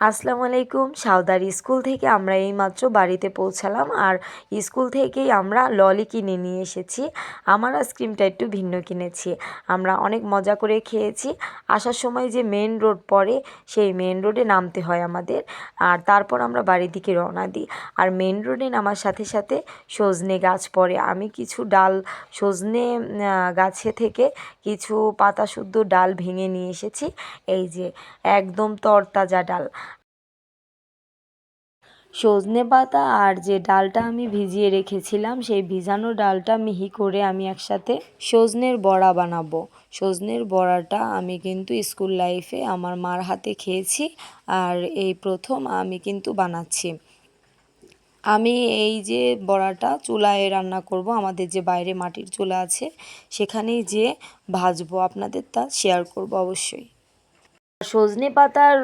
আসসালামু আলাইকুম। সাউদার স্কুল থেকে আমরা এইমাত্র বাড়িতে পৌঁছালাম, আর স্কুল থেকেই আমরা ললি কিনে নিয়ে এসেছি। আমার আইসক্রিমটা একটু ভিন্ন কিনেছি। আমরা অনেক মজা করে খেয়েছি। আসার সময় যে মেন রোড পড়ে, সেই মেন রোডে নামতে হয় আমাদের, আর তারপর আমরা বাড়ির দিকে রওনা দিই। আর মেন রোডে নামার সাথে সাথে সজনে গাছ পড়ে। আমি কিছু ডাল সজনে গাছে থেকে কিছু পাতা শুদ্ধ ডাল ভেঙে নিয়ে এসেছি। এই যে একদম তরতাজা ডাল। সজনে পাতা আর যে ডালটা আমি ভিজিয়ে রেখেছিলাম, সেই ভিজানো ডালটা মিহি করে আমি একসাথে সজনের বড়া বানাবো। সজনের বড়াটা আমি কিন্তু স্কুল লাইফে আমার মার হাতে খেয়েছি, আর এই প্রথম আমি কিন্তু বানাচ্ছি। আমি এই যে বড়াটা চুলায় রান্না করব, আমাদের যে বাইরে মাটির চুলা আছে সেখানেই যেয়ে ভাজবো, আপনাদের তা শেয়ার করব অবশ্যই। সজনে পাতার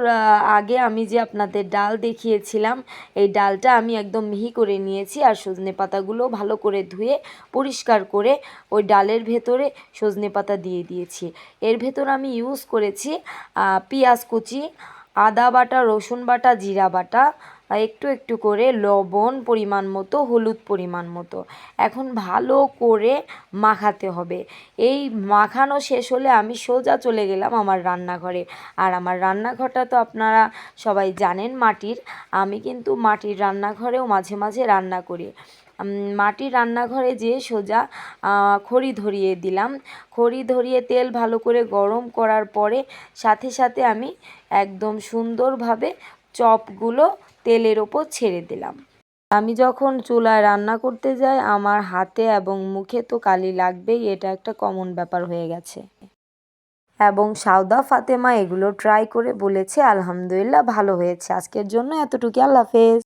আগে আমি যে আপনাদের ডাল দেখিয়েছিলাম, এই ডালটা আমি একদম মিহি করে নিয়েছি, আর সজনে পাতাগুলো ভালো করে ধুয়ে পরিষ্কার করে ওই ডালের ভেতরে সজনে পাতা দিয়ে দিয়েছি। এর ভেতর আমি ইউজ করেছি পেঁয়াজ কুচি, আদা বাটা, রসুন বাটা, জিরা বাটা, একটু একটু করে লবণ পরিমাণ মতো, হলুদ পরিমাণ মতো। এখন ভালো করে মাখাতে হবে। এই মাখানো শেষ হলে আমি সোজা চলে গেলাম আমার রান্নাঘরে। আর আমার রান্নাঘরটা তো আপনারা সবাই জানেন মাটির। আমি কিন্তু মাটির রান্নাঘরেও মাঝে মাঝে রান্না করি। মাটির রান্নাঘরে যেয়ে সোজা খড়ি ধরিয়ে দিলাম। খড়ি ধরিয়ে তেল ভালো করে গরম করার পরে সাথে সাথে আমি একদম সুন্দরভাবে চপগুলো তেলের ওপর ছেড়ে দিলাম। আমি যখন চুলায় রান্না করতে যাই, আমার হাতে এবং মুখে তো কালি লাগবেই, এটা একটা কমন ব্যাপার হয়ে গেছে। এবং সাউদা ফাতেমা এগুলো ট্রাই করে বলেছে আলহামদুলিল্লাহ ভালো হয়েছে। আজকের জন্য এতটুকু, আল্লাহ হাফেজ।